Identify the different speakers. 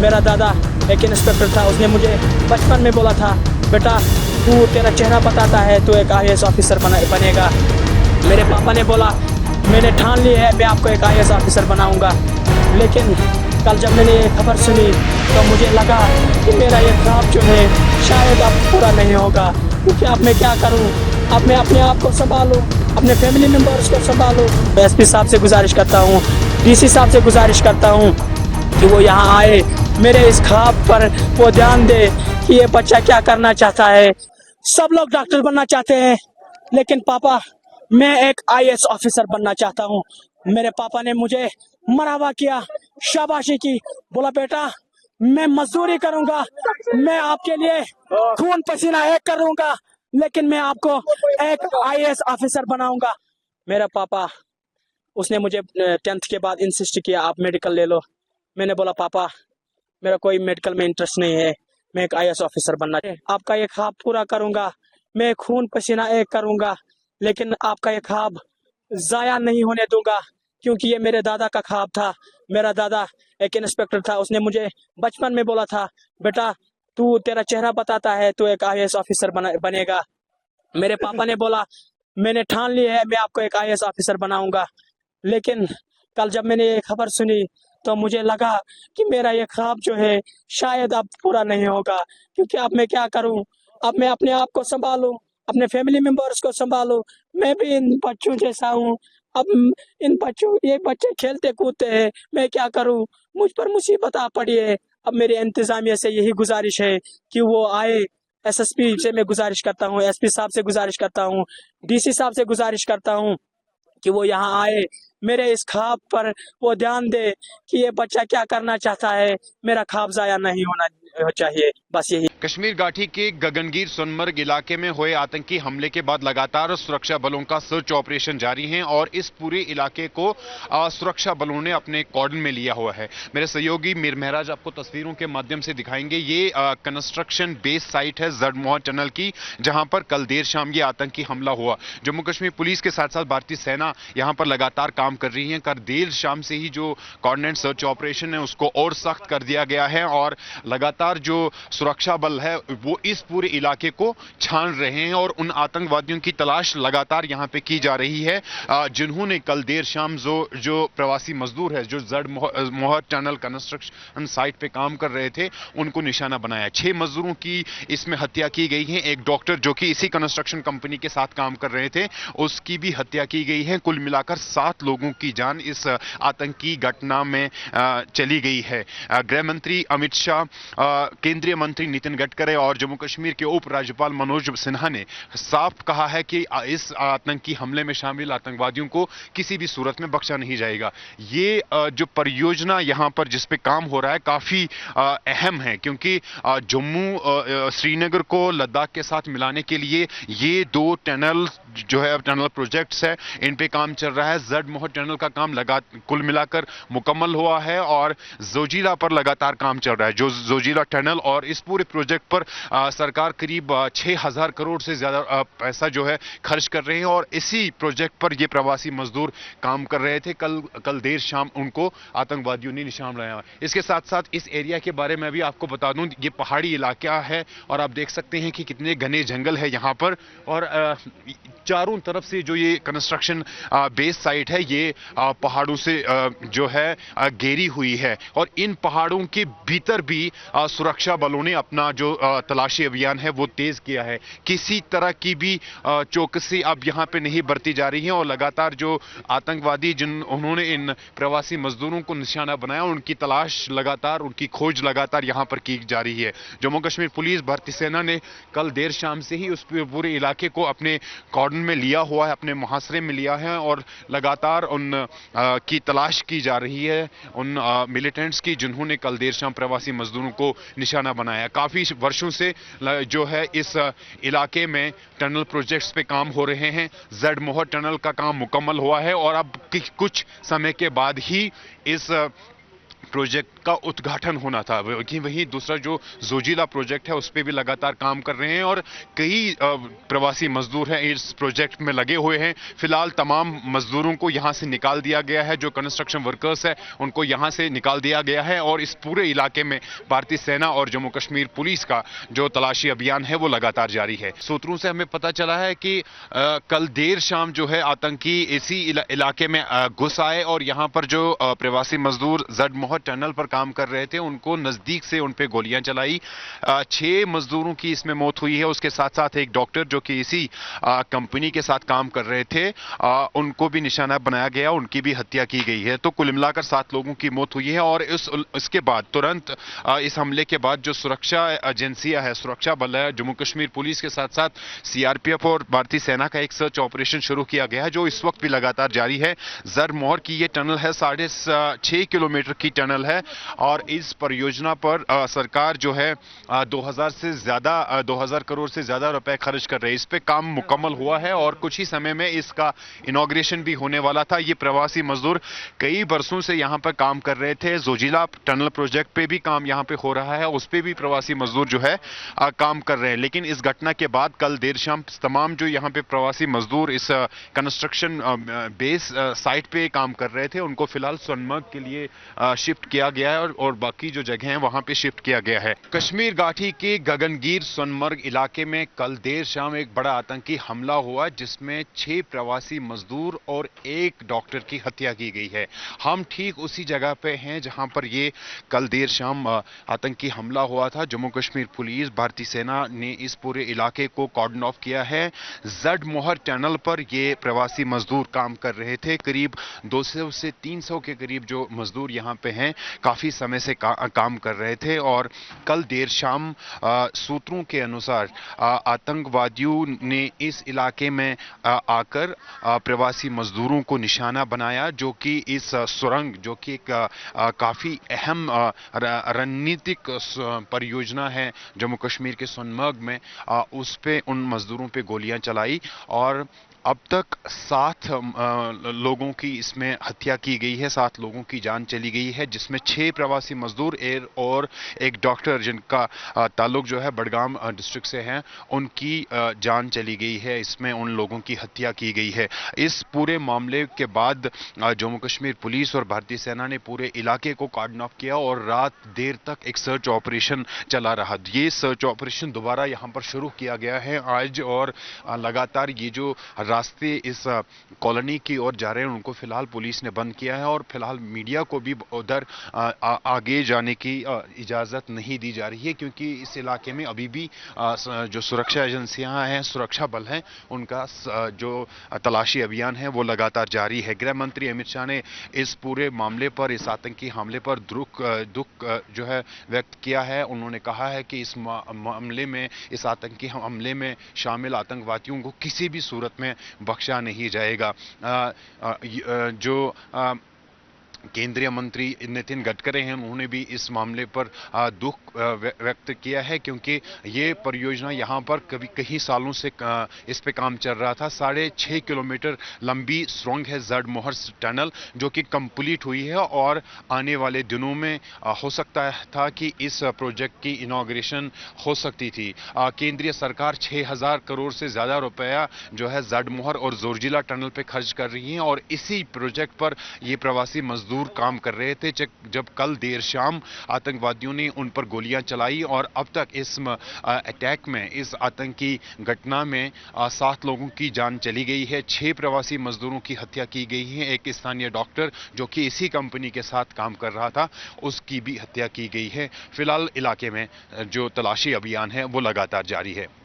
Speaker 1: मेरा दादा एक इंस्पेक्टर था, उसने मुझे बचपन में बोला था, बेटा तू तेरा चेहरा बताता है, तू एक आईएएस ऑफिसर बनेगा। मेरे पापा ने बोला, मैंने ठान ली है, मैं आपको एक आईएएस ऑफिसर बनाऊंगा। लेकिन कल जब मैंने ये खबर सुनी तो मुझे लगा कि मेरा ये ख्वाब जो है शायद अब पूरा नहीं होगा, क्योंकि अब मैं क्या करूं, अब मैं अपने आप को संभालूं, अपने फैमिली मेम्बर्स को संभालूं। एसपी साहब से गुजारिश करता हूं, डीसी साहब से गुजारिश करता हूं कि वो यहाँ आए, मेरे इस ख्वाब पर वो ध्यान दे कि ये बच्चा क्या करना चाहता है। सब लोग डॉक्टर बनना चाहते हैं, लेकिन पापा मैं एक आईएएस ऑफिसर बनना चाहता हूँ। मेरे पापा ने मुझे मरावा किया, शाबाशी की, बोला बेटा मैं मजदूरी करूंगा, मैं आपके लिए खून पसीना एक करूंगा, लेकिन मैं आपको एक आईएएस ऑफिसर बनाऊंगा। मेरा पापा उसने मुझे 10th के बाद इंसिस्ट किया, आप मेडिकल ले लो। मैंने बोला पापा मेरा कोई मेडिकल में इंटरेस्ट नहीं है, मैं एक आईएएस ऑफिसर बनना है, आपका ये ख्वाब पूरा करूंगा, मैं खून पसीना एक करूंगा, लेकिन आपका ये ख्वाब जाया नहीं होने दूंगा, क्योंकि ये मेरे दादा का ख्वाब था। मेरा दादा एक इंस्पेक्टर था, उसने मुझे बचपन में बोला था, बेटा तू तेरा चेहरा बताता है, तू एक आईएएस ऑफिसर बनेगा। मेरे पापा ने बोला, मैंने ठान ली है, मैं आपको एक आईएएस ऑफिसर बनाऊंगा। लेकिन कल जब मैंने ये खबर सुनी तो मुझे लगा कि मेरा ये ख्वाब जो है शायद अब पूरा नहीं होगा, क्योंकि अब मैं क्या करूं, अब मैं अपने आप को संभालूं, अपने फैमिली मेंबर्स को संभालूं। मैं भी इन बच्चों जैसा हूं। अब ये बच्चे खेलते कूदते हैं, मैं क्या करूं, मुझ पर मुसीबत आ पड़ी है। अब मेरी इंतजामिया से यही गुजारिश है कि वो आए। एसएसपी से मैं गुजारिश करता हूँ, एसपी साहब से गुजारिश करता हूँ, डीसी साहब से गुजारिश करता हूँ कि वो यहाँ आए, मेरे इस ख्वाब पर वो ध्यान दे कि ये बच्चा क्या करना चाहता है, मेरा ख्वाब जाया नहीं होना चाहिए, बस यही।
Speaker 2: कश्मीर घाटी के गगनगीर सोनमर्ग इलाके में हुए आतंकी हमले के बाद लगातार सुरक्षा बलों का सर्च ऑपरेशन जारी है और इस पूरे इलाके को सुरक्षा बलों ने अपने कॉर्डन में लिया हुआ है। मेरे सहयोगी मीर महराज आपको तस्वीरों के माध्यम से दिखाएंगे। ये कंस्ट्रक्शन बेस साइट है जड़मोहर टनल की, जहां पर कल देर शाम ये आतंकी हमला हुआ। जम्मू कश्मीर पुलिस के साथ साथ भारतीय सेना यहां पर लगातार काम कर रही है। कल देर शाम से ही जो कॉर्डिनेट सर्च ऑपरेशन है उसको और सख्त कर दिया गया है और लगातार जो सुरक्षा बल है वो इस पूरे इलाके को छान रहे हैं और उन आतंकवादियों की तलाश लगातार यहां पे की जा रही है जिन्होंने कल देर शाम जो प्रवासी मजदूर है जो जड़मोहर टनल कंस्ट्रक्शन साइट पे काम कर रहे थे उनको निशाना बनाया। 6 मजदूरों की इसमें हत्या की गई है। एक डॉक्टर जो कि इसी कंस्ट्रक्शन कंपनी के साथ काम कर रहे थे उसकी भी हत्या की गई है। कुल मिलाकर 7 लोगों की जान इस आतंकी घटना में चली गई है। गृह मंत्री अमित शाह, केंद्रीय मंत्री नितिन गडकरी और जम्मू कश्मीर के उप राज्यपाल मनोज सिन्हा ने साफ कहा है कि इस आतंकी हमले में शामिल आतंकवादियों को किसी भी सूरत में बख्शा नहीं जाएगा। ये जो परियोजना यहां पर जिस पे काम हो रहा है काफी अहम है, क्योंकि जम्मू श्रीनगर को लद्दाख के साथ मिलाने के लिए ये 2 टनल जो है टनल प्रोजेक्ट्स है इन पे काम चल रहा है। जड़मोहर टनल का काम कुल मिलाकर मुकम्मल हुआ है और जोजिला पर लगातार काम चल रहा है। जो जोजिला टनल और इस पूरे प्रोजेक्ट पर सरकार करीब 6000 करोड़ से ज्यादा पैसा जो है खर्च कर रहे हैं और इसी प्रोजेक्ट पर ये प्रवासी मजदूर काम कर रहे थे। कल देर शाम उनको आतंकवादियों ने निशान बनाया। इसके साथ साथ इस एरिया के बारे में भी आपको बता दूं, ये पहाड़ी इलाका है और आप देख सकते हैं कि कितने घने जंगल है यहाँ पर और चारों तरफ से जो ये कंस्ट्रक्शन बेस साइट है ये पहाड़ों से जो है घेरी हुई है और इन पहाड़ों के भीतर भी सुरक्षा बलों ने अपना जो तलाशी अभियान है वो तेज किया है। किसी तरह की भी चौकसी अब यहाँ पे नहीं बरती जा रही है और लगातार जो आतंकवादी उन्होंने इन प्रवासी मजदूरों को निशाना बनाया उनकी तलाश लगातार, उनकी खोज लगातार यहाँ पर की जा रही है। जम्मू कश्मीर पुलिस, भारतीय सेना ने कल देर शाम से ही उस पूरे इलाके को अपने कॉर्डन में लिया हुआ है, अपने मुहासरे में लिया है और लगातार उन की तलाश की जा रही है, उन मिलिटेंट्स की जिन्होंने कल देर शाम प्रवासी मजदूरों को निशाना बनाया। काफी वर्षों से जो है इस इलाके में टनल प्रोजेक्ट्स पे काम हो रहे हैं। जड़मोहर टनल का काम मुकम्मल हुआ है और अब कुछ समय के बाद ही इस प्रोजेक्ट का उद्घाटन होना था। वहीं दूसरा जो जोजिला प्रोजेक्ट है उस पे भी लगातार काम कर रहे हैं और कई प्रवासी मजदूर हैं इस प्रोजेक्ट में लगे हुए हैं। फिलहाल तमाम मजदूरों को यहां से निकाल दिया गया है, जो कंस्ट्रक्शन वर्कर्स है उनको यहां से निकाल दिया गया है और इस पूरे इलाके में भारतीय सेना और जम्मू कश्मीर पुलिस का जो तलाशी अभियान है वो लगातार जारी है। सूत्रों से हमें पता चला है कि कल देर शाम जो है आतंकी इसी इलाके में घुस आए और यहां पर जो प्रवासी मजदूर जडमोहर टनल पर काम कर रहे थे उनको नजदीक से उन पे गोलियां चलाई। 6 मजदूरों की इसमें मौत हुई है। उसके साथ साथ एक डॉक्टर जो कि इसी कंपनी के साथ काम कर रहे थे उनको भी निशाना बनाया गया, उनकी भी हत्या की गई है। तो कुल मिलाकर 7 लोगों की मौत हुई है और इसके बाद तुरंत इस हमले के बाद जो सुरक्षा एजेंसियां है, सुरक्षा बल है, जम्मू कश्मीर पुलिस के साथ साथ सीआरपीएफ और भारतीय सेना का एक सर्च ऑपरेशन शुरू किया गया है जो इस वक्त भी लगातार जारी है। जडमोहर की ये टनल है 6.5 किलोमीटर की टनल है और इस परियोजना पर सरकार जो है 2000 करोड़ से ज्यादा रुपए खर्च कर रही है। इस पे काम मुकम्मल हुआ है और कुछ ही समय में इसका इनॉग्रेशन भी होने वाला था। ये प्रवासी मजदूर कई बरसों से यहां पर काम कर रहे थे। जोजिला टनल प्रोजेक्ट पे भी काम यहां पे हो रहा है, उस पे भी प्रवासी मजदूर जो है काम कर रहे हैं। लेकिन इस घटना के बाद कल देर शाम तमाम जो यहां पे प्रवासी मजदूर इस कंस्ट्रक्शन बेस साइट पे काम कर रहे थे उनको फिलहाल सोनमर्ग के लिए शिफ्ट किया गया है और बाकी जो जगह हैं वहां पे शिफ्ट किया गया है। कश्मीर घाटी के गगनगीर सोनमर्ग इलाके में कल देर शाम एक बड़ा आतंकी हमला हुआ जिसमें 6 प्रवासी मजदूर और 1 डॉक्टर की हत्या की गई है। हम ठीक उसी जगह पे हैं जहां पर ये कल देर शाम आतंकी हमला हुआ था। जम्मू कश्मीर पुलिस, भारतीय सेना ने इस पूरे इलाके को कॉर्डन ऑफ किया है। जडमोहर टनल पर ये प्रवासी मजदूर काम कर रहे थे। करीब 200 से 300 के करीब जो मजदूर यहां पे हैं काफी समय से काम कर रहे थे और कल देर शाम सूत्रों के अनुसार आतंकवादियों ने इस इलाके में आकर प्रवासी मजदूरों को निशाना बनाया जो कि इस सुरंग जो कि एक काफी अहम रणनीतिक परियोजना है जम्मू कश्मीर के सोनमर्ग में, उस पे उन मजदूरों पे गोलियां चलाई और अब तक 7 लोगों की इसमें हत्या की गई है, 7 लोगों की जान चली गई है जिसमें 6 प्रवासी मजदूर और एक डॉक्टर जिनका ताल्लुक जो है बडगाम डिस्ट्रिक्ट से है उनकी जान चली गई है। इसमें उन लोगों की हत्या की गई है। इस पूरे मामले के बाद जम्मू कश्मीर पुलिस और भारतीय सेना ने पूरे इलाके को कॉर्डन ऑफ किया और रात देर तक एक सर्च ऑपरेशन चला रहा। ये सर्च ऑपरेशन दोबारा यहां पर शुरू किया गया है आज और लगातार ये जो रास्ते इस कॉलोनी की ओर जा रहे हैं उनको फिलहाल पुलिस ने बंद किया है और फिलहाल मीडिया को भी उधर आगे जाने की इजाजत नहीं दी जा रही है क्योंकि इस इलाके में अभी भी जो सुरक्षा एजेंसियां हैं, सुरक्षा बल हैं, उनका जो तलाशी अभियान है वो लगातार जारी है। गृह मंत्री अमित शाह ने इस पूरे मामले पर, इस आतंकी हमले पर दुख जो है व्यक्त किया है। उन्होंने कहा है कि इस मामले में, इस आतंकी हमले में शामिल आतंकवादियों को किसी भी सूरत में बख्शा नहीं जाएगा। जो केंद्रीय मंत्री नितिन गडकरी हैं उन्होंने भी इस मामले पर दुख व्यक्त किया है क्योंकि ये परियोजना यहाँ पर कई सालों से इस पे काम चल रहा था। 6.5 किलोमीटर लंबी सुरंग है जडमोहर टनल जो कि कंप्लीट हुई है और आने वाले दिनों में हो सकता था कि इस प्रोजेक्ट की इनॉग्रेशन हो सकती थी। केंद्रीय सरकार 6000 करोड़ से ज्यादा रुपया जो है जडमोहर और जोजिला टनल पे खर्च कर रही है और इसी प्रोजेक्ट पर ये प्रवासी मजदूर काम कर रहे थे जब कल देर शाम आतंकवादियों ने उन पर गोलियां चलाई और अब तक इस अटैक में, इस आतंकी घटना में 7 लोगों की जान चली गई है। 6 प्रवासी मजदूरों की हत्या की गई है। एक स्थानीय डॉक्टर जो कि इसी कंपनी के साथ काम कर रहा था उसकी भी हत्या की गई है। फिलहाल इलाके में जो तलाशी अभियान है वो लगातार जारी है।